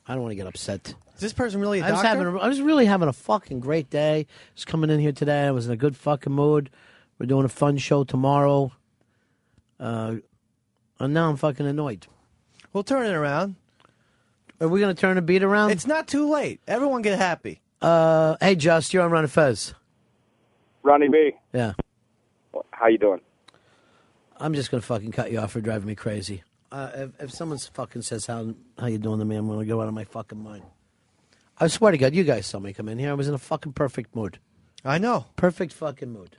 I don't want to get upset. Is this person really a doctor? I was really having a fucking great day. Just coming in here today. I was in a good fucking mood. We're doing a fun show tomorrow. And now I'm fucking annoyed. We'll turn it around. Are we going to turn the beat around? It's not too late. Everyone get happy. Hey, Just, you're on Ron and Fez. Ronnie B. Yeah. How you doing? I'm just going to fucking cut you off for driving me crazy. If someone fucking says how you doing to me, I'm going to go out of my fucking mind. I swear to God, you guys saw me come in here. I was in a fucking perfect mood. I know. Perfect fucking mood.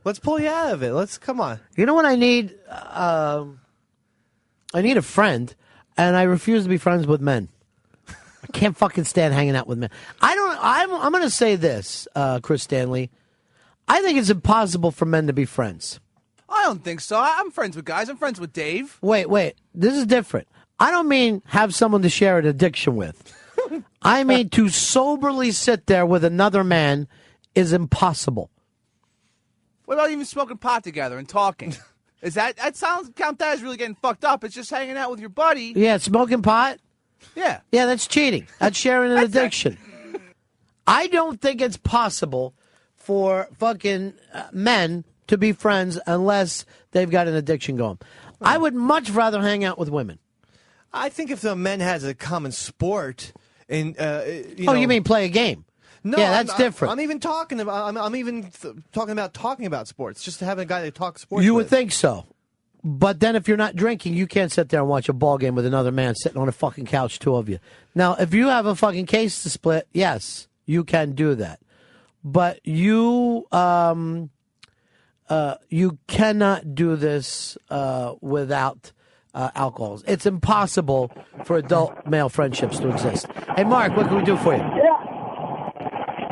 Let's pull you out of it. Come on. You know what I need? I need a friend, and I refuse to be friends with men. I can't fucking stand hanging out with men. I'm going to say this, Chris Stanley. I think it's impossible for men to be friends. I don't think so. I'm friends with guys. I'm friends with Dave. Wait. This is different. I don't mean have someone to share an addiction with. I mean to soberly sit there with another man is impossible. What about even smoking pot together and talking? Is that count that as really getting fucked up? It's just hanging out with your buddy. Yeah, smoking pot? Yeah. Yeah, that's cheating. That's sharing an addiction. I don't think it's possible for fucking men to be friends unless they've got an addiction going. I would much rather hang out with women. I think if the men has a common sport, and you mean play a game? No, yeah, that's different. I'm even talking about. I'm even talking about sports. Just to have a guy that talks sports. You would think so, but then if you're not drinking, you can't sit there and watch a ball game with another man sitting on a fucking couch, two of you. Now, if you have a fucking case to split, yes, you can do that, but you cannot do this without alcohol. It's impossible for adult male friendships to exist. Hey, Mark, what can we do for you? Yeah.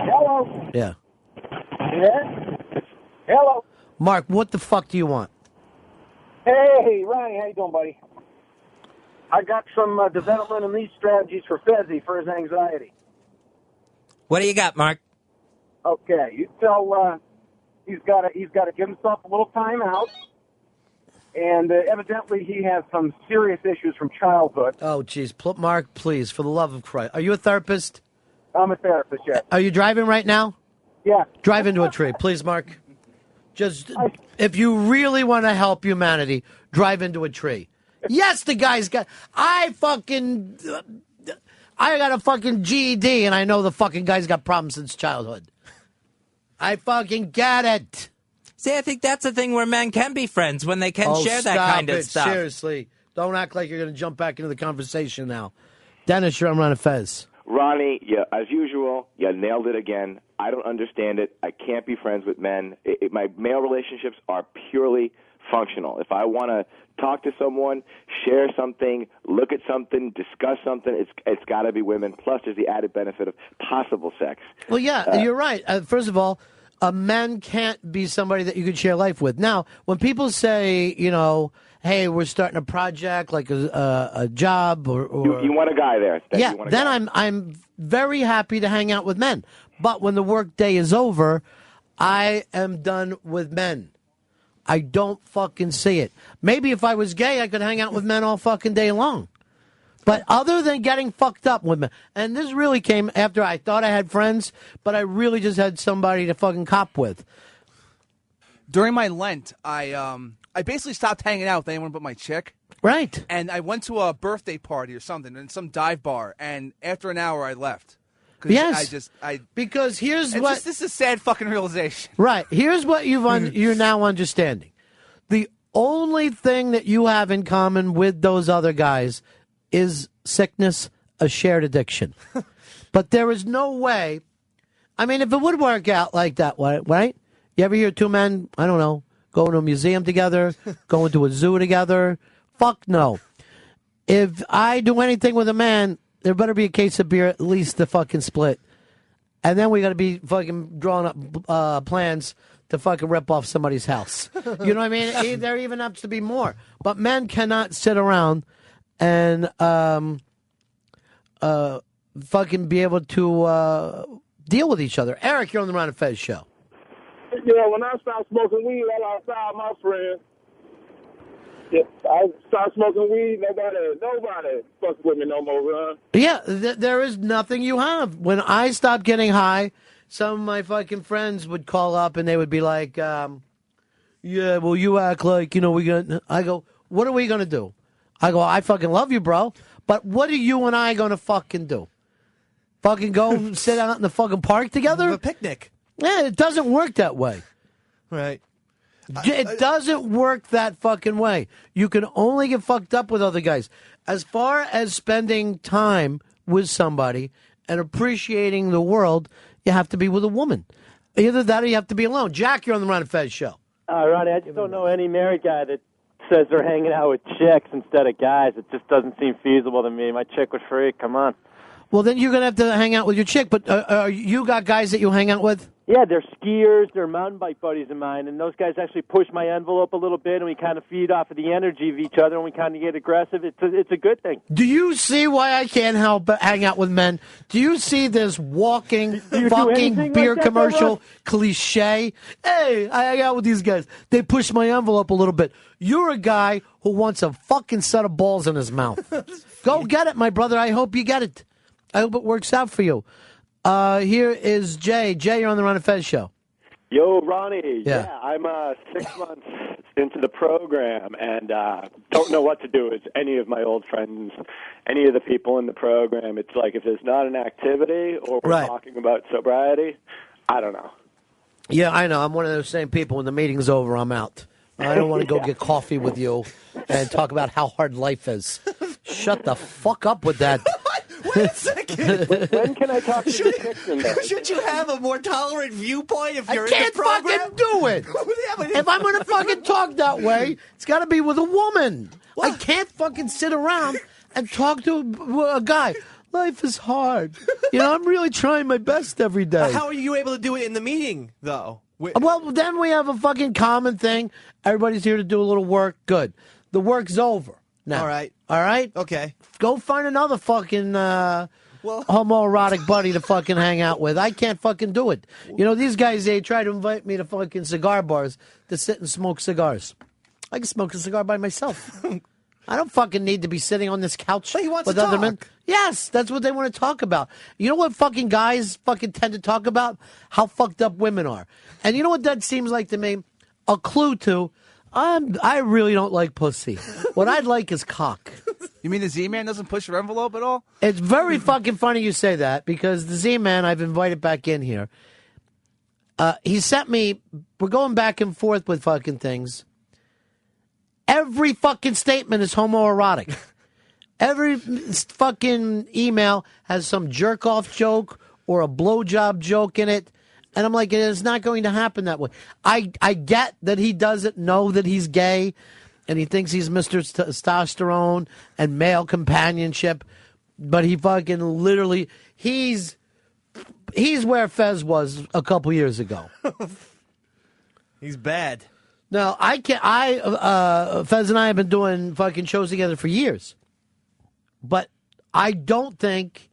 Hello. Yeah. Yeah. Hello. Mark, what the fuck do you want? Hey, Ronnie, how you doing, buddy? I got some development in these strategies for Fezzy for his anxiety. What do you got, Mark? Okay, you tell he's got to give himself a little time out, and evidently he has some serious issues from childhood. Oh, jeez, Mark, please, for the love of Christ, are you a therapist? I'm a therapist, yes. Are you driving right now? Yeah. Drive into a tree, please, Mark. Just, if you really want to help humanity, drive into a tree. Yes, the guy's got... I got a fucking GED, and I know the fucking guy's got problems since childhood. I fucking get it. See, I think that's the thing where men can be friends, when they can share that kind of stuff. Seriously. Don't act like you're going to jump back into the conversation now. Dennis, you're on Ron and Fez. Ronnie, as usual, you nailed it again. I don't understand it. I can't be friends with men. My male relationships are purely functional. If I want to talk to someone, share something, look at something, discuss something, it's got to be women. Plus, there's the added benefit of possible sex. Well, yeah, you're right. First of all, a man can't be somebody that you could share life with. Now, when people say, hey, we're starting a project like a job or you want a guy there. Then I'm very happy to hang out with men. But when the work day is over, I am done with men. I don't fucking see it. Maybe if I was gay, I could hang out with men all fucking day long. But other than getting fucked up with men, and this really came after I thought I had friends, but I really just had somebody to fucking cop with. During my Lent, I basically stopped hanging out with anyone but my chick. Right. And I went to a birthday party or something in some dive bar, and after an hour I left. Yes. Because here's what... This is a sad fucking realization. Right. Here's what you're now understanding. The only thing that you have in common with those other guys is sickness, a shared addiction. But there is no way... I mean, if it would work out like that, right? You ever hear two men, I don't know, going to a museum together, going to a zoo together? Fuck no. If I do anything with a man, there better be a case of beer, at least the fucking split. And then we got to be fucking drawing up plans to fucking rip off somebody's house. You know what I mean? There even has to be more. But men cannot sit around and fucking be able to deal with each other. Eric, you're on the Ron and Fez show. Yeah, when I stopped smoking weed, I lost all my friends. I start smoking weed. Nobody fucks with me no more, Ron. Yeah, there is nothing you have. When I stopped getting high, some of my fucking friends would call up and they would be like, yeah, well, you act like, I go, what are we going to do? I go, I fucking love you, bro. But what are you and I going to fucking do? Fucking go sit out in the fucking park together? A picnic. Yeah, it doesn't work that way. Right. It doesn't work that fucking way. You can only get fucked up with other guys. As far as spending time with somebody and appreciating the world, you have to be with a woman. Either that or you have to be alone. Jack, you're on the Ron and Fez show. Ronnie, I just don't know any married guy that says they're hanging out with chicks instead of guys. It just doesn't seem feasible to me. My chick was free. Come on. Well, then you're going to have to hang out with your chick. But you got guys that you hang out with? Yeah, they're skiers, they're mountain bike buddies of mine, and those guys actually push my envelope a little bit, and we kind of feed off of the energy of each other, and we kind of get aggressive. It's a good thing. Do you see why I can't help but hang out with men? Do you see this walking fucking beer like that, commercial cliche? Hey, I hang out with these guys. They push my envelope a little bit. You're a guy who wants a fucking set of balls in his mouth. Go get it, my brother. I hope you get it. I hope it works out for you. Here is Jay. Jay, you're on the Ron and Fez show. Yo, Ronnie. Yeah. I'm 6 months into the program and don't know what to do with any of my old friends, any of the people in the program. It's like if there's not an activity or we're talking about sobriety, I don't know. Yeah, I know. I'm one of those same people. When the meeting's over, I'm out. I don't want to go get coffee with you and talk about how hard life is. Shut the fuck up with that. Wait a second. When can I talk to the chicks in there? Should you have a more tolerant viewpoint if you're I can't in the program? fucking do it. If I'm going to fucking talk that way, it's got to be with a woman. What? I can't fucking sit around and talk to a guy. Life is hard. I'm really trying my best every day. How are you able to do it in the meeting, though? Well, then we have a fucking common thing. Everybody's here to do a little work. Good. The work's over now. All right. All right? Okay. Go find another fucking homoerotic buddy to fucking hang out with. I can't fucking do it. These guys, they try to invite me to fucking cigar bars to sit and smoke cigars. I can smoke a cigar by myself. I don't fucking need to be sitting on this couch with other men. Yes, that's what they want to talk about. You know what fucking guys fucking tend to talk about? How fucked up women are. And you know what that seems like to me? A clue to, I really don't like pussy. What I'd like is cock. You mean the Z-Man doesn't push your envelope at all? It's very fucking funny you say that because the Z-Man, I've invited back in here. He sent me, we're going back and forth with fucking things. Every fucking statement is homoerotic. Every fucking email has some jerk-off joke or a blowjob joke in it. And I'm like, it's not going to happen that way. I get that he doesn't know that he's gay and he thinks he's Mr. Testosterone and male companionship. But he fucking literally, he's where Fez was a couple years ago. He's bad. No, I can't. Fez and I have been doing fucking shows together for years. But I don't think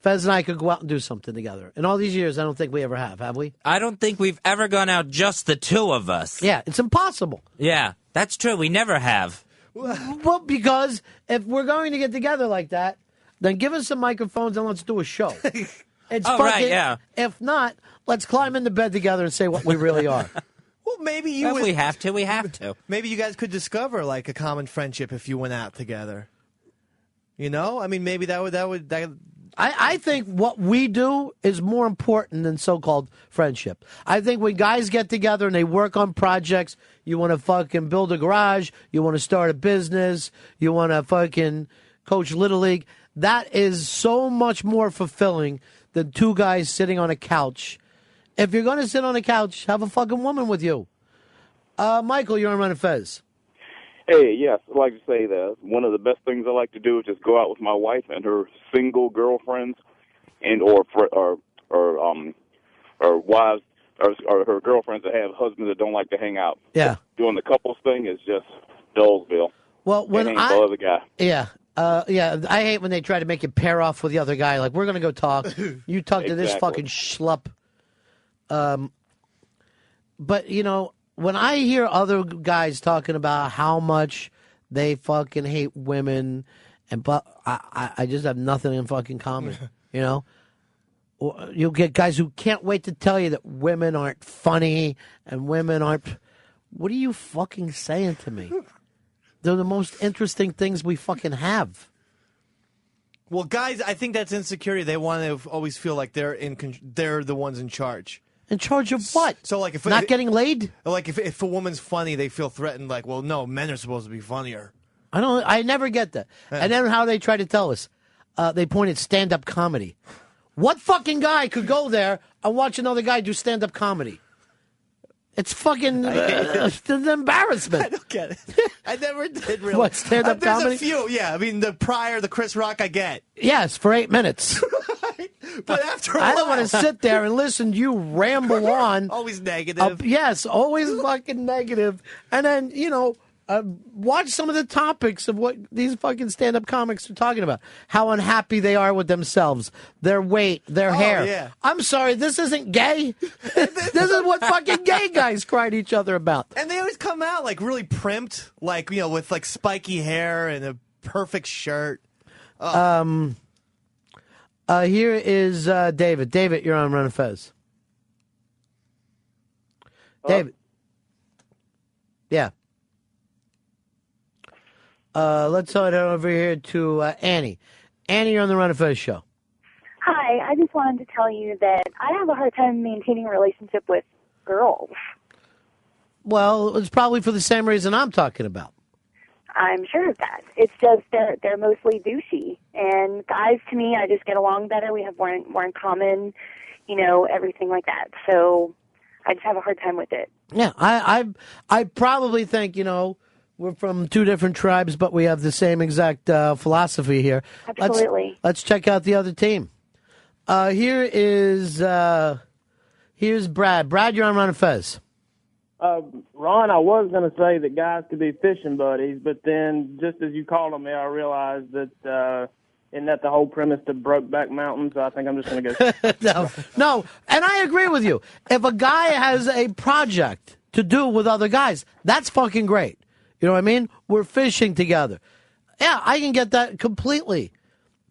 Fez and I could go out and do something together. In all these years, I don't think we ever have we? I don't think we've ever gone out just the two of us. Yeah, it's impossible. Yeah, that's true. We never have. Well, because if we're going to get together like that, then give us some microphones and let's do a show. It's fucking, right, yeah. If not, let's climb into bed together and say what we really are. Well, maybe If we have to, we have to. Maybe you guys could discover like a common friendship if you went out together. I mean, maybe that would. I think what we do is more important than so-called friendship. I think when guys get together and they work on projects, you want to fucking build a garage, you want to start a business, you want to fucking coach Little League. That is so much more fulfilling than two guys sitting on a couch. If you're going to sit on a couch, have a fucking woman with you. Michael, you're on Run and Fez. Hey, yes, I'd like to say that one of the best things I like to do is just go out with my wife and her single girlfriends, and or wives or her girlfriends that have husbands that don't like to hang out. Yeah, doing the couples thing is just Dullsville. Well, when the other guy. Yeah. I hate when they try to make you pair off with the other guy. Like, we're going to go talk. You talk to this fucking schlup. But, when I hear other guys talking about how much they fucking hate women, but I just have nothing in fucking common. You know, you'll get guys who can't wait to tell you that women aren't funny and women aren't. What are you fucking saying to me? They're the most interesting things we fucking have. Well, guys, I think that's insecurity. They want to always feel like they're the ones in charge. In charge of what? So, like, if not getting laid? Like, if a woman's funny, they feel threatened. Like, well, no, men are supposed to be funnier. I never get that. And then how they try to tell us, they point at stand-up comedy. What fucking guy could go there and watch another guy do stand-up comedy? It's fucking it's an embarrassment. I don't get it. I never did really. What, stand-up comedy? There's a few, yeah. I mean, the Chris Rock I get. Yes, for 8 minutes. But after a while. I don't want to sit there and listen to you ramble on. Always negative. Yes, always fucking negative. And then, watch some of the topics of what these fucking stand-up comics are talking about. How unhappy they are with themselves, their weight, their hair. Yeah. I'm sorry, this isn't gay. This is what fucking gay guys cry to each other about. And they always come out like really primped, like, with like spiky hair and a perfect shirt. Here is David. David, you're on Run of Fez. David. Yeah. Let's head over here to Annie. Annie, you're on the Run of Fez show. Hi, I just wanted to tell you that I have a hard time maintaining a relationship with girls. Well, it's probably for the same reason I'm talking about. I'm sure of that. It's just they're mostly douchey, and guys, to me, I just get along better. We have more in common, everything like that. So I just have a hard time with it. Yeah, I probably think we're from two different tribes, but we have the same exact philosophy here. Absolutely. Let's check out the other team. Here's Brad. Brad, you're on Run of Fez. Ron, I was going to say that guys could be fishing buddies, but then just as you called on me, I realized that isn't that the whole premise to Brokeback Mountain? So I think I'm just going to go. No, and I agree with you. If a guy has a project to do with other guys, that's fucking great. You know what I mean? We're fishing together. Yeah, I can get that completely.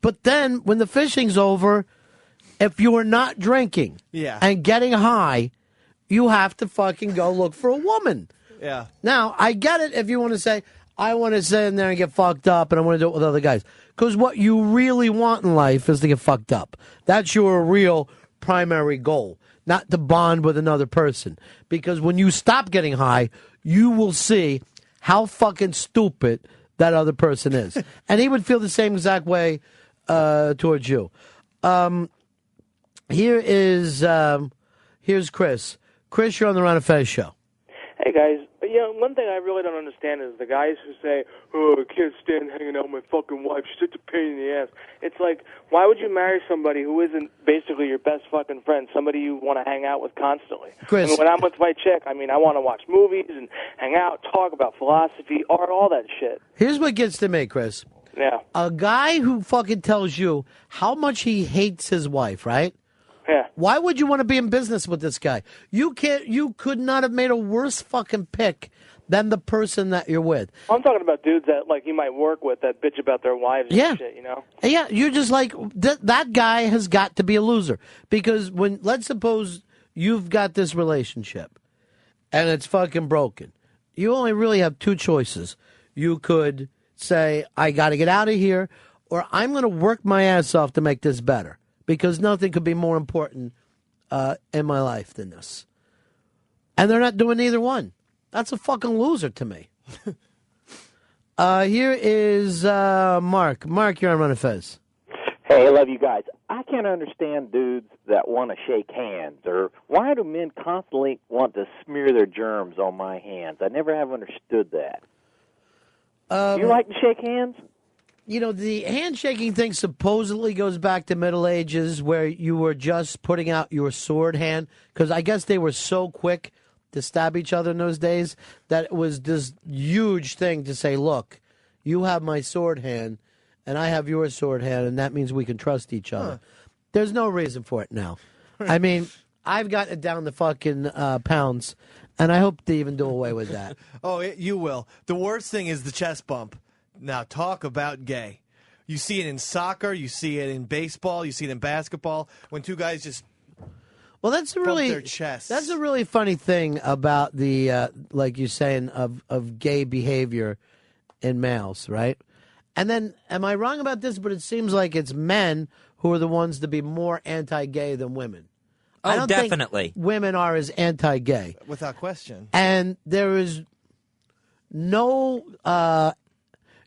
But then when the fishing's over, if you are not drinking and getting high, you have to fucking go look for a woman. Yeah. Now, I get it if you want to say, I want to sit in there and get fucked up and I want to do it with other guys. Because what you really want in life is to get fucked up. That's your real primary goal, not to bond with another person. Because when you stop getting high, you will see how fucking stupid that other person is. And he would feel the same exact way towards you. Here's Chris. Chris, you're on the Ron and Fez show. Hey, guys. One thing I really don't understand is the guys who say, oh, I can't stand hanging out with my fucking wife. She's such a pain in the ass. It's like, why would you marry somebody who isn't basically your best fucking friend, somebody you want to hang out with constantly? Chris. I mean, when I'm with my chick, I want to watch movies and hang out, talk about philosophy, art, all that shit. Here's what gets to me, Chris. Yeah. A guy who fucking tells you how much he hates his wife, right? Yeah. Why would you want to be in business with this guy? You could not have made a worse fucking pick than the person that you're with. I'm talking about dudes that like you might work with that bitch about their wives and shit, Yeah, you're just like, that guy has got to be a loser. Because let's suppose you've got this relationship and it's fucking broken. You only really have two choices. You could say, I got to get out of here, or I'm going to work my ass off to make this better. Because nothing could be more important in my life than this. And they're not doing either one. That's a fucking loser to me. Here is Mark. Mark, you're on Run of Fez. Hey, I love you guys. I can't understand dudes that want to shake hands. Or why do men constantly want to smear their germs on my hands? I never have understood that. Do you like to shake hands? The handshaking thing supposedly goes back to Middle Ages where you were just putting out your sword hand. Because I guess they were so quick to stab each other in those days that it was this huge thing to say, look, you have my sword hand and I have your sword hand, and that means we can trust each other. There's no reason for it now. I mean, I've gotten it down to fucking pounds, and I hope they even do away with that. You will. The worst thing is the chest bump. Now, talk about gay. You see it in soccer, you see it in baseball, you see it in basketball, when two guys just Well, that's a really their chests. That's a really funny thing about the like you're saying of gay behavior in males, right? And then, am I wrong about this? But it seems like it's men who are the ones to be more anti-gay than women. I don't definitely. think women are as anti-gay, without question. and there is no.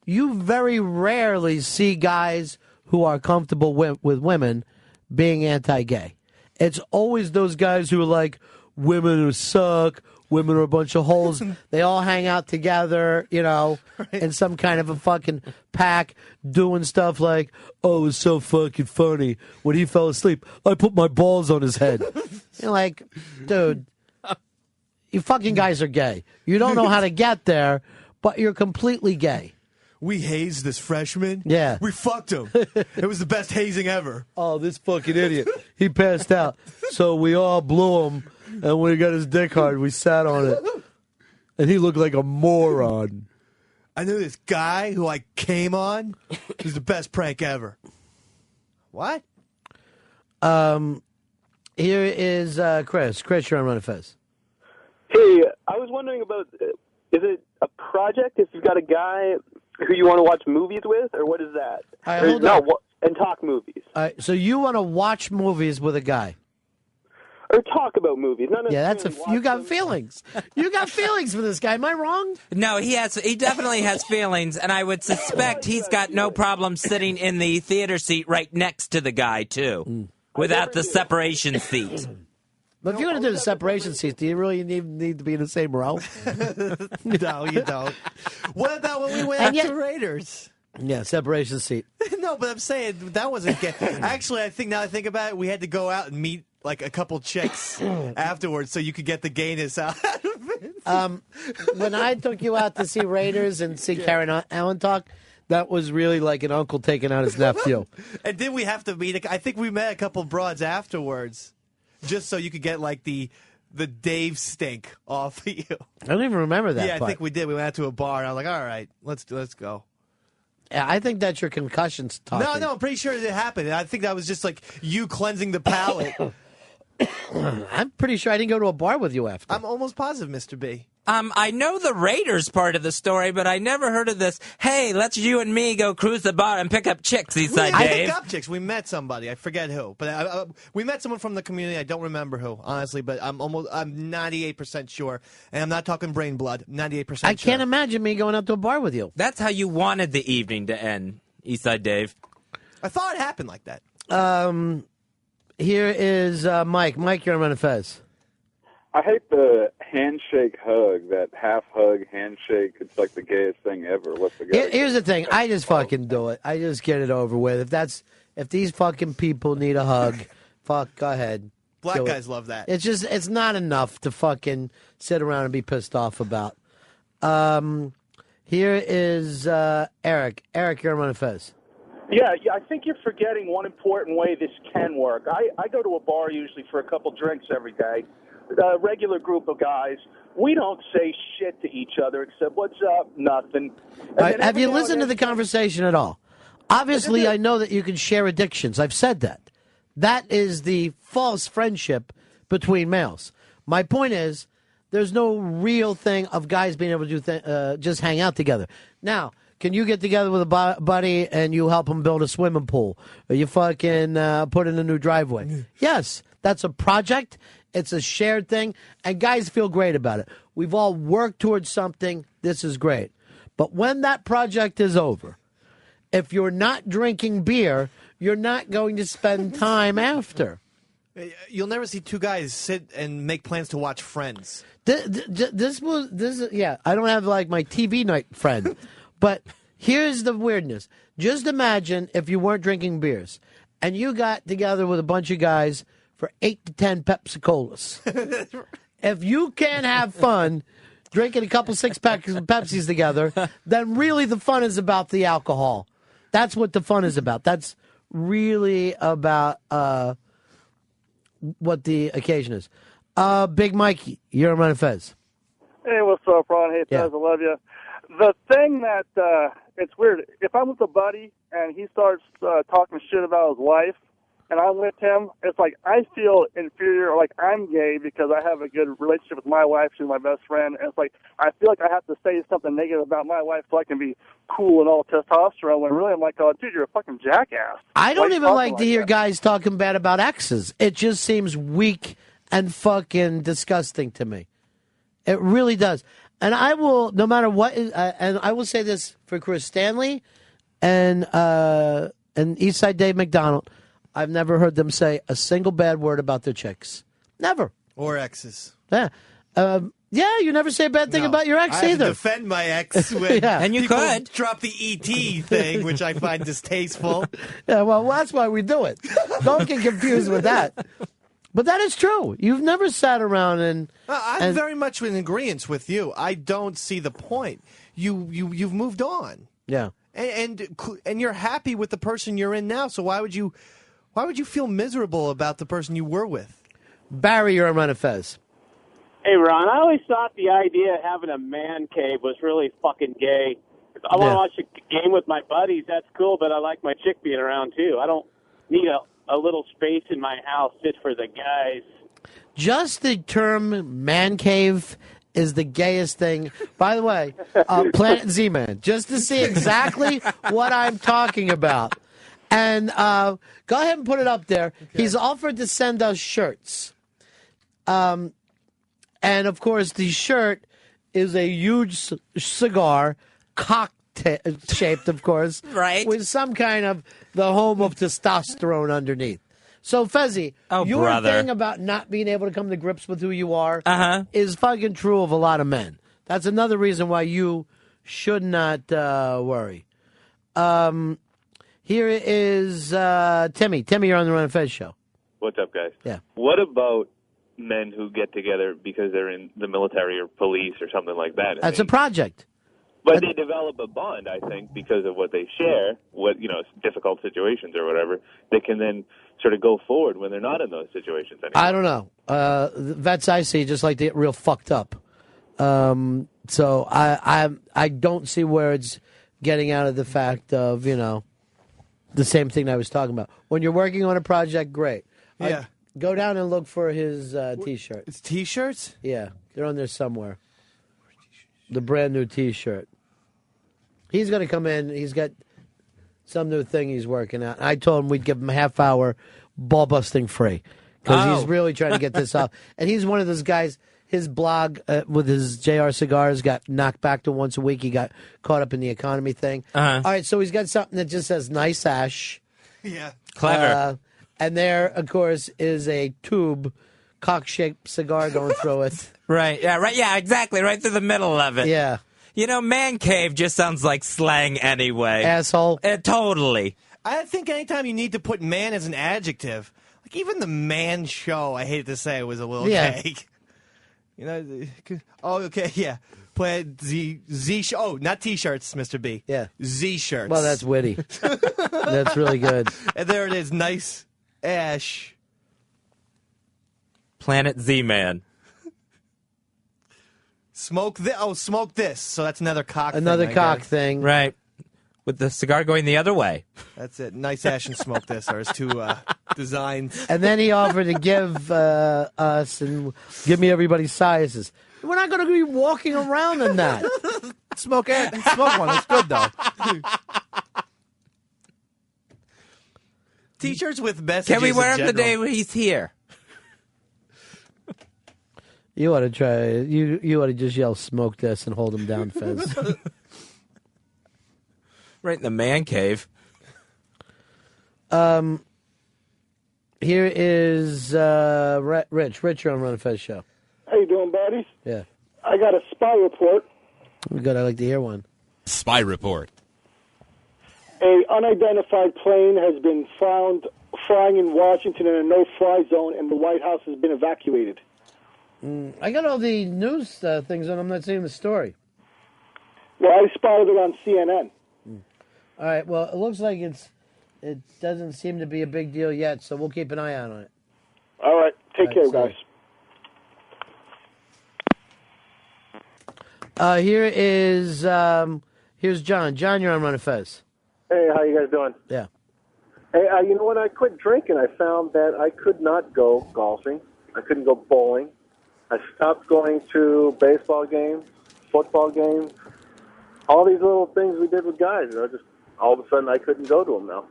You very rarely see guys who are comfortable with women being anti-gay. It's always those guys who are like, women who suck, women are a bunch of holes. They all hang out together, in some kind of a fucking pack, doing stuff like, oh, it was so fucking funny. When he fell asleep, I put my balls on his head. You're like, dude, you fucking guys are gay. You don't know how to get there, but you're completely gay. We hazed this freshman. Yeah. We fucked him. It was the best hazing ever. Oh, this fucking idiot. He passed out. So we all blew him, and when he got his dick hard, we sat on it. And he looked like a moron. I knew this guy who I came on. It was the best prank ever. What? Here is Chris. Chris, you're on Run It Fez. Hey, I was wondering about, is it a project if you've got a guy who you want to watch movies with, or what is that? All right, hold on. And talk movies. All right, so you want to watch movies with a guy? Or talk about movies. Not Yeah, you got feelings. You got feelings for this guy. Am I wrong? No, he definitely has feelings, and I would suspect he's got no problem sitting in the theater seat right next to the guy, too, without the separation seat. But if you're going to do the separation seats, do you really need to be in the same row? No, you don't. What about when we went to Raiders? Yeah, separation seat. No, but I'm saying that wasn't gay. Actually, I think now I think about it, we had to go out and meet like a couple chicks afterwards so you could get the gayness out of it. When I took you out to see Raiders and see Karen Allen talk, that was really like an uncle taking out his nephew. And then we have to meet. I think we met a couple broads afterwards, just so you could get like the Dave stink off of you. I don't even remember that. Yeah, part. I think we did. We went out to a bar, and I was like, "All right, let's go." Yeah, I think that's your concussions talking. No, I'm pretty sure it happened. I think that was just like you cleansing the palate. I'm pretty sure I didn't go to a bar with you after. I'm almost positive, Mr. B. I know the Raiders part of the story, but I never heard of this. Hey, let's you and me go cruise the bar and pick up chicks, Eastside Dave. I picked up chicks. We met somebody. I forget who, but we met someone from the community. I don't remember who, honestly, but I'm 98% sure, and I'm not talking brain blood. 98%. I can't imagine me going out to a bar with you. That's how you wanted the evening to end, Eastside Dave. I thought it happened like that. Here is Mike. Mike, you're on Run It Fez. I hate the handshake hug, that half hug handshake. It's like the gayest thing ever. What's the guy? Here's the thing. I just fucking do it. I just get it over with. If these fucking people need a hug, fuck, go ahead. Black guys love that. It's not enough to fucking sit around and be pissed off about. Here is Eric. Eric, you're on Run It Fez. Yeah, I think you're forgetting one important way this can work. I go to a bar usually for a couple drinks every day. A regular group of guys, we don't say shit to each other except "What's up?" Nothing. Have you listened to the conversation at all? Obviously, I know that you can share addictions. I've said that. That is the false friendship between males. My point is, there's no real thing of guys being able to do just hang out together. Now, can you get together with a buddy and you help him build a swimming pool? Or you fucking put in a new driveway? Yes, that's a project. It's a shared thing, and guys feel great about it. We've all worked towards something. This is great. But when that project is over, if you're not drinking beer, you're not going to spend time after. You'll never see two guys sit and make plans to watch Friends. This yeah, I don't have like my TV night friend. But here's the weirdness. Just imagine if you weren't drinking beers and you got together with a bunch of guys for 8 to 10 Pepsi-Colas. If you can't have fun drinking a couple six-packs of Pepsis together, then really the fun is about the alcohol. That's what the fun is about. That's really about what the occasion is. Big Mikey, you're on Run and Fez. Hey, what's up, Ron? Hey, Fez, I love you. The thing that it's weird. If I'm with a buddy and he starts talking shit about his wife, and I'm with him, it's like I feel inferior, like I'm gay because I have a good relationship with my wife. She's my best friend. And it's like I feel like I have to say something negative about my wife so I can be cool and all testosterone, when really I'm like, oh, dude, you're a fucking jackass. I don't Why even you like talking to hear that? guys talking bad about exes. It just seems weak and fucking disgusting to me. It really does. And I will, no matter what, and I will say this for Chris Stanley and Eastside Dave McDonald, I've never heard them say a single bad word about their chicks. Never. Or exes. Yeah. Yeah, you never say a bad thing about your ex I have either. to defend my ex when Yeah. And you people could. drop the ET thing, which I find distasteful. Yeah, well, that's why we do it. Don't get confused with that. But that is true. You've never sat around and... I'm very much in agreement with you. I don't see the point. You've moved on. Yeah. And you're happy with the person you're in now, so why would you feel miserable about the person you were with? Barry, you're on Run and Fez. Hey, Ron, I always thought the idea of having a man cave was really fucking gay. If I want to watch a game with my buddies, that's cool, but I like my chick being around, too. I don't need a little space in my house just for the guys. Just the term man cave is the gayest thing. By the way, Planet Z-Man, just to see exactly what I'm talking about. And go ahead and put it up there. Okay. He's offered to send us shirts. And, of course, the shirt is a huge cigar, cock-shaped, of course. Right. With some kind of the home of testosterone underneath. So, Fezzi, your brother. thing about not being able to come to grips with who you are is fucking true of a lot of men. That's another reason why you should not worry. Here is Timmy. Timmy, you're on the Run and Fez show. What's up, guys? Yeah. What about men who get together because they're in the military or police or something like that? That's a project. But they develop a bond, I think, because of what they share, difficult situations or whatever. They can then sort of go forward when they're not in those situations anymore. I don't know. The vets I see just like to get real fucked up. So I don't see where it's getting out of the fact of, the same thing I was talking about. When you're working on a project, great. Yeah. Go down and look for his T-shirt. It's T-shirts? Yeah, they're on there somewhere. The brand new T-shirt. He's going to come in. He's got some new thing he's working out. I told him we'd give him a half hour ball busting free because he's really trying to get this out. And he's one of those guys. His blog with his JR Cigars got knocked back to once a week. He got caught up in the economy thing. All right, so he's got something that just says nice ash. Yeah. Clever. And there, of course, is a tube, cock-shaped cigar going through it. Right. Yeah, exactly. Right through the middle of it. Yeah. Man cave just sounds like slang anyway. Asshole. Totally. I think anytime you need to put man as an adjective, like even the Man Show, I hate to say, was a little gay. Oh, okay, yeah. Put Z show. Oh, not T-shirts, Mr. B. Yeah. Z shirts. Well, that's witty. That's really good. And there it is, nice ash. Planet Z-Man. Smoke this. Oh, smoke this. So that's another cock Another thing, cock thing. Right. With the cigar going the other way. That's it. Nice ash and smoke this are his two designs. And then he offered to give us and give me everybody's sizes. We're not going to be walking around in that. Smoke one. It's good, though. T-shirts with messages. Can we wear in him the day general. he's here? You ought to try. You ought to just yell "smoke this" and hold him down, Fez. Right in the man cave. Here is Rich. Rich, you're on Run and Fez show. How you doing, buddies? Yeah. I got a spy report. Good. I like to hear one. Spy report. A unidentified plane has been found flying in Washington in a no-fly zone, and the White House has been evacuated. I got all the news things on. I'm not seeing the story. Well, I spotted it on CNN. All right. Well, it looks like it doesn't seem to be a big deal yet, so we'll keep an eye out on it. All right. Take care, guys. Here's John. John, you're on Run of Fez. Hey, how you guys doing? Yeah. Hey, you know, when I quit drinking, I found that I could not go golfing. I couldn't go bowling. I stopped going to baseball games, football games, all these little things we did with guys. You know, just all of a sudden I couldn't go to them now.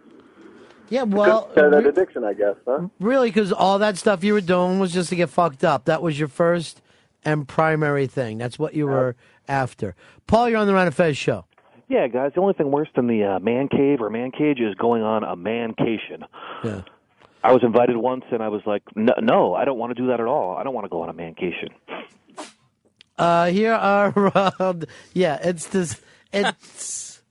Yeah, well, That addiction, I guess, huh? really, because all that stuff you were doing was just to get fucked up. That was your first and primary thing. That's what you were after. Paul, you're on the Run of Fez show. Yeah, guys, the only thing worse than the man cave or man cage is going on a mancation. Yeah. I was invited once, and I was like, no, I don't want to do that at all. I don't want to go on a mancation. Here are, it's this, it's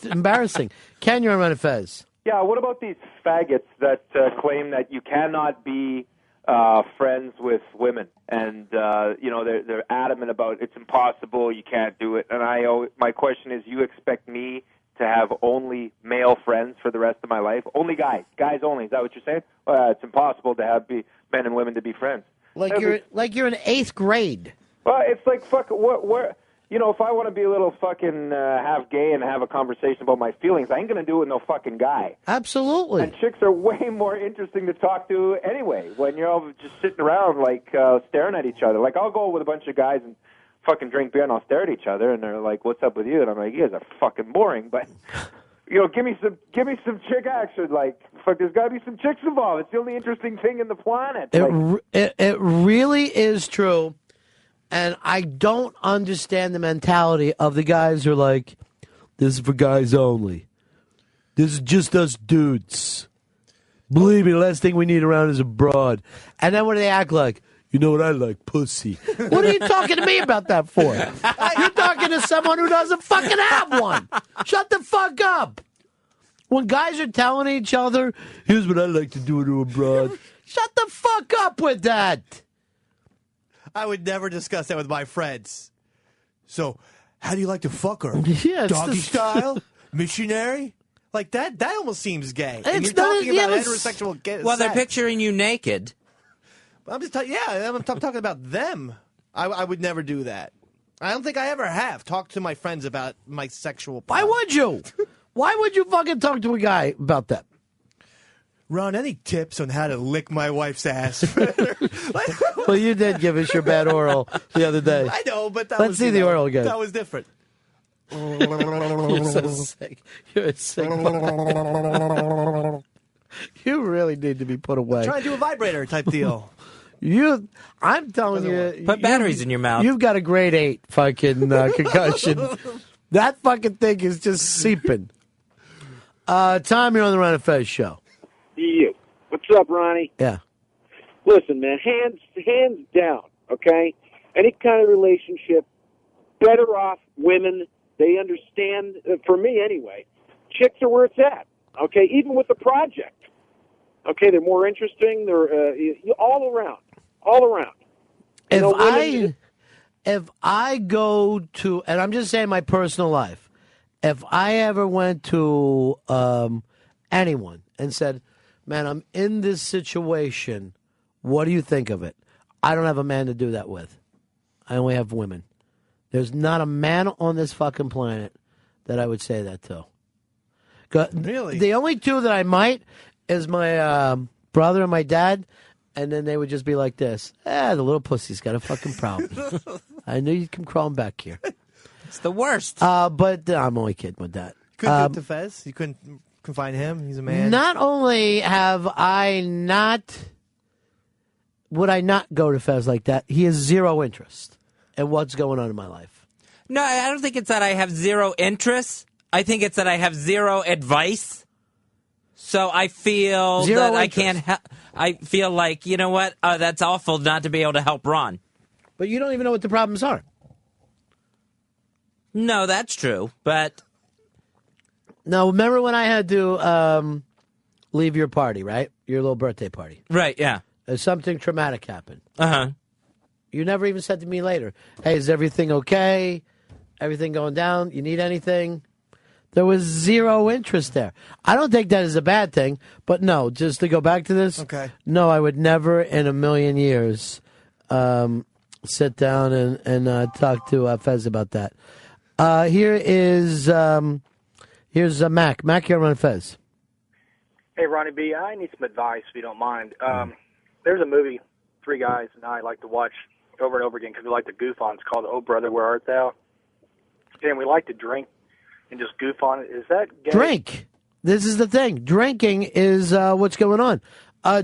embarrassing. Ken, you're on Run of Fez. Yeah, what about these faggots that claim that you cannot be friends with women, and they're adamant about it's impossible, you can't do it. And my question is, you expect me to have only male friends for the rest of my life? Only guys only? Is that what you're saying? It's impossible to have men and women to be friends. Like you're in 8th grade. Well, it's like where. If I want to be a little fucking half gay and have a conversation about my feelings, I ain't going to do it with no fucking guy. Absolutely. And chicks are way more interesting to talk to anyway when you're all just sitting around, like, staring at each other. Like, I'll go with a bunch of guys and fucking drink beer and I'll stare at each other, and they're like, what's up with you? And I'm like, you guys are fucking boring, but... give me some chick action. Like, fuck, there's got to be some chicks involved. It's the only interesting thing in the planet. It really is true. And I don't understand the mentality of the guys who are like, this is for guys only. This is just us dudes. Believe me, the last thing we need around is a broad. And then what do they act like? You know what I like? Pussy. What are you talking to me about that for? You're talking to someone who doesn't fucking have one. Shut the fuck up. When guys are telling each other, here's what I like to do to a broad. Shut the fuck up with that. I would never discuss that with my friends. So, how do you like to fuck her? Yeah, Doggy style? Missionary? Like, that almost seems gay. And you're It's not- talking yeah, about it's- heterosexual gay Well, they're sex. picturing you naked. I'm just I'm talking about them. I would never do that. I don't think I ever have talked to my friends about my sexual. Why would you? Why would you fucking talk to a guy about that? Ron, any tips on how to lick my wife's ass? Well, you did give us your bad oral the other day. I know, but that Let's was, see the oral again. That was different. You're so sick. You're a sick. You really need to be put away. Trying to do a vibrator type deal. I'm telling you. Put batteries in your mouth. You've got a grade 8 fucking concussion. That fucking thing is just seeping. Tom, you're on the Run of Fez show. You. What's up, Ronnie? Yeah. Listen, man, hands down, okay? Any kind of relationship, better off women. They understand, for me anyway, chicks are where it's at, okay? Even with the project. Okay, they're more interesting. They're all around. If I go to, and I'm just saying my personal life, if I ever went to anyone and said, man, I'm in this situation, what do you think of it? I don't have a man to do that with. I only have women. There's not a man on this fucking planet that I would say that to. Really? The only two that I might is my brother and my dad, and then they would just be like this. The little pussy's got a fucking problem. I knew you'd come crawling back here. It's the worst. But I'm only kidding with that. Couldn't do it to Fez? You couldn't confine him? He's a man. Not only would I not go to Fez like that, he has zero interest in what's going on in my life. No, I don't think it's that I have zero interest. I think it's that I have zero advice. So I feel Zero that interest. I can't. I feel like, you know what? That's awful not to be able to help Ron. But you don't even know what the problems are. No, that's true. But now, remember when I had to leave your party, right? Your little birthday party. right, yeah, Something traumatic happened. uh-huh. You never even said to me later, hey, is everything okay? Everything going down? You need anything? There was zero interest there. I don't think that is a bad thing, but no, just to go back to this, Okay. no, I would never in a million years sit down and talk to Fez about that. Here's Mac. Mac, you're on Fez. Hey, Ronnie B., I need some advice if you don't mind. There's a movie three guys and I like to watch over and over again because we like to goof on. It's called Oh Brother, Where Art Thou? And we like to drink and just goof on it. Is that gay? Drink. This is the thing. Drinking is what's going on.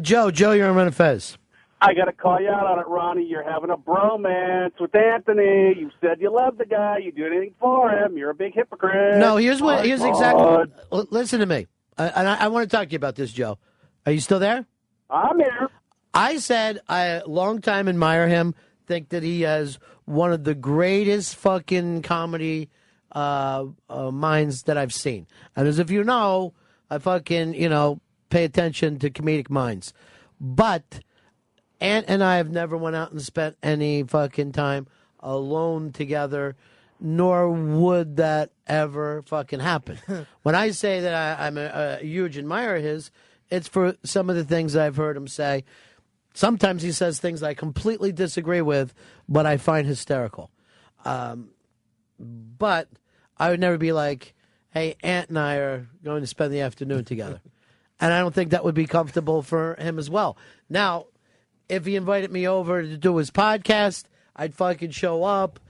Joe, you're on Fez. I got to call you out on it, Ronnie. You're having a bromance with Anthony. You said you love the guy. You do anything for him. You're a big hypocrite. No, here's exactly. Listen to me. And I want to talk to you about this, Joe. Are you still there? I'm here. I said I long time admire him. Think that he has one of the greatest fucking comedy minds that I've seen. And as if you know, I fucking pay attention to comedic minds. But Ant and I have never went out and spent any fucking time alone together, nor would that ever fucking happen. When I say that I'm a huge admirer of his, it's for some of the things I've heard him say. Sometimes he says things I completely disagree with, but I find hysterical. But I would never be like, hey, Ant and I are going to spend the afternoon together. And I don't think that would be comfortable for him as well. Now, if he invited me over to do his podcast, I'd fucking show up,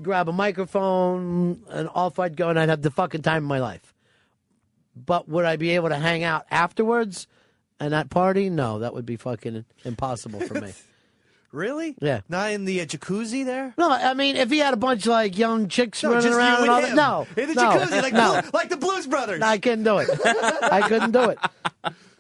grab a microphone, and off I'd go, and I'd have the fucking time of my life. But would I be able to hang out afterwards and that party? No, that would be fucking impossible for me. Really? Yeah. Not in the jacuzzi there? No, I mean, if he had a bunch of, like, young chicks running just around you and all and that. him. No. In the no, jacuzzi, no. like the Blues Brothers. No, I couldn't do it. I couldn't do it.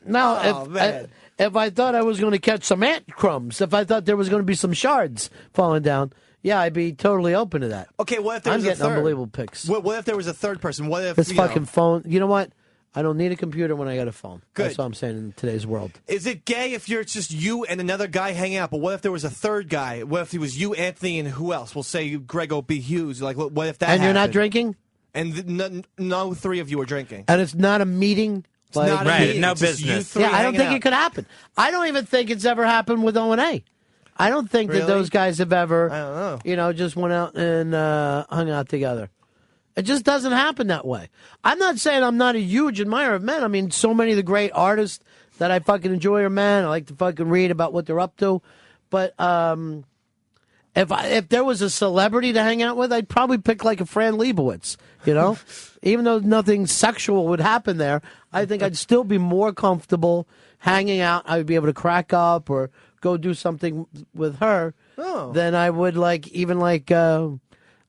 No, Oh, man. if I thought I was going to catch some ant crumbs, if I thought there was going to be some shards falling down, yeah, I'd be totally open to that. Okay, what if there I'm was getting a third? unbelievable pics. What if there was a third person? What if This you know, fucking phone. You know what? I don't need a computer when I got a phone. Good. That's what I'm saying in today's world. Is it gay if it's just you and another guy hanging out? But what if there was a third guy? What if it was you, Anthony, and who else? We'll say Greg O.B. Hughes. Like, what if that And you're not happened? drinking? And no three of you are drinking. And it's not a meeting? not a meeting. no It's just you business. three Yeah, I don't hanging think out. it could happen. I don't even think it's ever happened with O&A. I don't think that Really? those guys have ever, I don't know. just went out and hung out together. It just doesn't happen that way. I'm not saying I'm not a huge admirer of men. I mean, so many of the great artists that I fucking enjoy are men. I like to fucking read about what they're up to. But if there was a celebrity to hang out with, I'd probably pick like a Fran Lebowitz, Even though nothing sexual would happen there, I think I'd still be more comfortable hanging out. I would be able to crack up or go do something with her than I would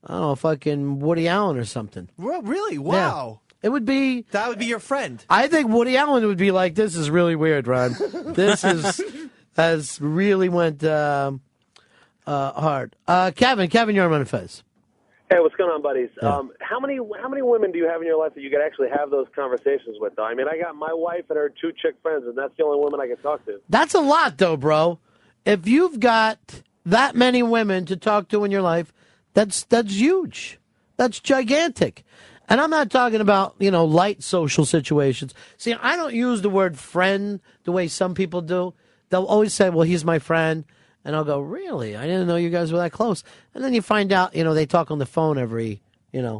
I don't know, fucking Woody Allen or something. Well, really? Wow. It would be... That would be your friend. I think Woody Allen would be like, this is really weird, Ron. This has really went hard. Kevin, you're on Fez. Hey, what's going on, buddies? How many women do you have in your life that you could actually have those conversations with, though? I mean, I got my wife and her two chick friends, and that's the only women I can talk to. That's a lot, though, bro. If you've got that many women to talk to in your life, that's huge. That's gigantic. And I'm not talking about, light social situations. See, I don't use the word friend the way some people do. They'll always say, well, he's my friend. And I'll go, really? I didn't know you guys were that close. And then you find out, they talk on the phone every,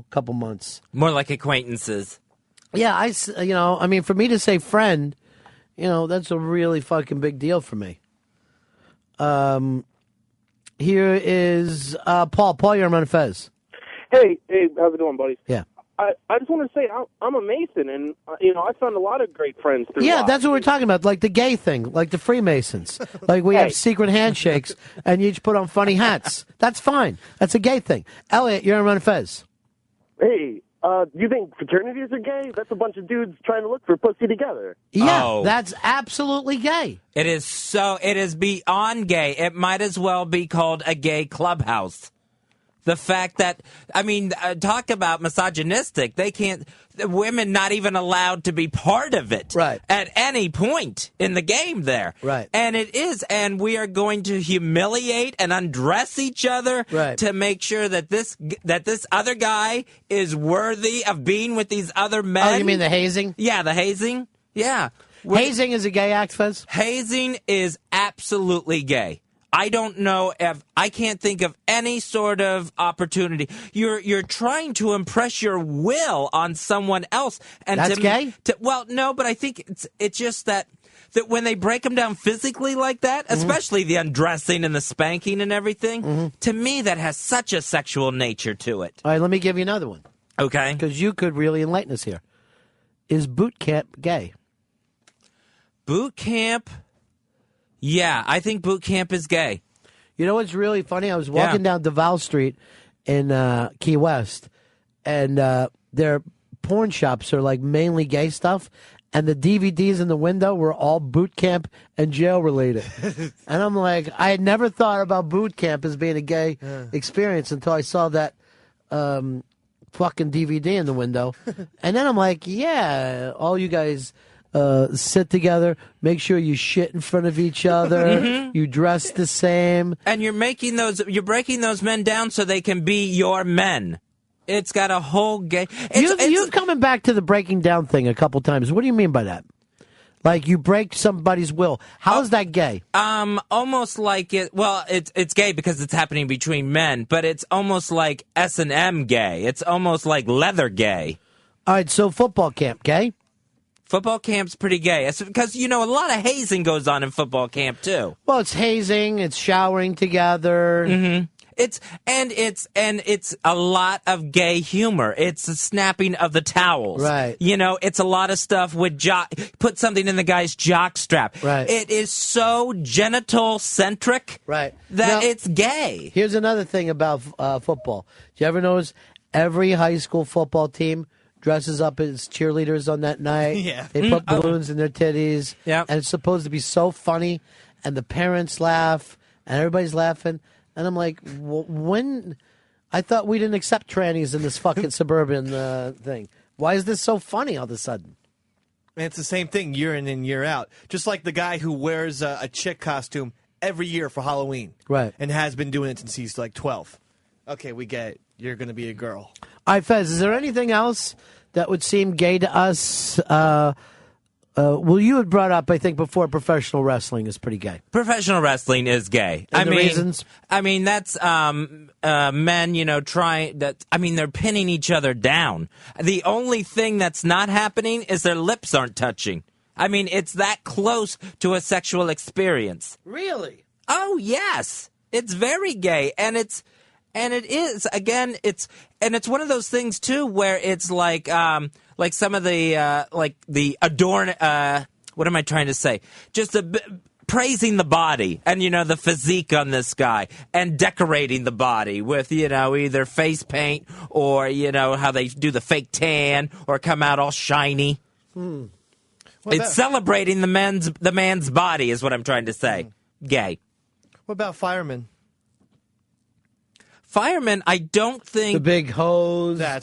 couple months. More like acquaintances. Yeah, I mean, for me to say friend, that's a really fucking big deal for me. Here is Paul. Paul, you're on Fez. Hey, how's it going, buddies? Yeah. I just want to say I'm a Mason, and I found a lot of great friends through. Yeah, life. that's what we're talking about, like the gay thing, like the Freemasons. Like we have secret handshakes, and you each put on funny hats. That's fine. That's a gay thing. Elliot, you're on Fez. Hey, do you think fraternities are gay? That's a bunch of dudes trying to look for pussy together. Yeah, that's absolutely gay. It is beyond gay. It might as well be called a gay clubhouse. The fact that, I mean, talk about misogynistic. They can't, women not even allowed to be part of it. Right. At any point in the game there. Right. And it is, and we are going to humiliate and undress each other to make sure that this other guy is worthy of being with these other men. Oh, you mean the hazing? Yeah, the hazing. Yeah. Hazing is a gay act, Fez? Hazing is absolutely gay. I don't know if I can't think of any sort of opportunity. You're trying to impress your will on someone else, and that's gay. Well, no, but I think it's just that when they break them down physically like that, especially the undressing and the spanking and everything, to me that has such a sexual nature to it. All right, let me give you another one. Okay, because you could really enlighten us here. Is boot camp gay? Boot camp. Yeah, I think boot camp is gay. You know what's really funny? I was walking down Duval Street in Key West, and their porn shops are like mainly gay stuff, and the DVDs in the window were all boot camp and jail related. And I'm like, I had never thought about boot camp as being a gay experience until I saw that fucking DVD in the window. And then I'm like, yeah, all you guys sit together, make sure you shit in front of each other, you dress the same. And you're breaking those men down so they can be your men. It's got a whole gay. You've coming back to the breaking down thing a couple times. What do you mean by that? Like you break somebody's will. How is that gay? Almost like it. Well, it's gay because it's happening between men, but it's almost like S&M gay. It's almost like leather gay. All right, so football camp gay? Football camp's pretty gay. It's because, a lot of hazing goes on in football camp, too. Well, it's hazing. It's showering together. Mm-hmm. It's a lot of gay humor. It's the snapping of the towels. Right. It's a lot of stuff with put something in the guy's jock strap. Right. It is so genital-centric that it's gay. Here's another thing about football. Do you ever notice every high school football team dresses up as cheerleaders on that night? Yeah. They put balloons in their titties. Yeah. And it's supposed to be so funny, and the parents laugh, and everybody's laughing. And I'm like, when? I thought we didn't accept trannies in this fucking suburban thing. Why is this so funny all of a sudden? And it's the same thing year in and year out. Just like the guy who wears a chick costume every year for Halloween. Right. And has been doing it since he's like 12. Okay, we get it. You're going to be a girl. All right, Fez, is there anything else that would seem gay to us? Well, you had brought up, I think, before professional wrestling is pretty gay. Professional wrestling is gay. And the reasons? I mean, that's men, trying that. I mean, they're pinning each other down. The only thing that's not happening is their lips aren't touching. I mean, it's that close to a sexual experience. Really? Oh, yes. It's very gay, and it is, again, it's one of those things, too, where it's like some of the, what am I trying to say? Just praising the body and, the physique on this guy and decorating the body with, either face paint or, how they do the fake tan or come out all shiny. It's celebrating the man's body is what I'm trying to say. Gay. What about firemen? Firemen, I don't think... The big hose. I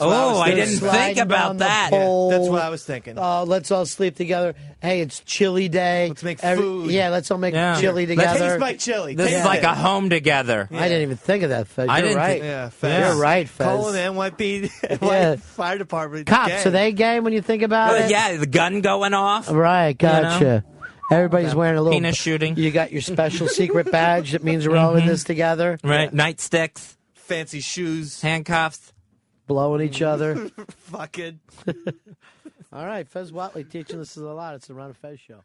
didn't think about that. That's what I was thinking. Let's all sleep together. Hey, it's chili day. Let's make food. Yeah, let's all make chili together. Taste my chili. This is like a home together. I didn't even think of that, Fez. You're right. Fez. You're right, Fez. Calling the NYPD Fire Department. Cops, are they gay when you think about it? Yeah, the gun going off. Right, gotcha. Everybody's wearing a little... Penis shooting. You got your special secret badge that means we're all in this together. Right, nightsticks. Fancy shoes. Handcuffs. Blowing each other. Fucking. All right, Fez Watley teaching us a lot. It's the Ron and Fez Show.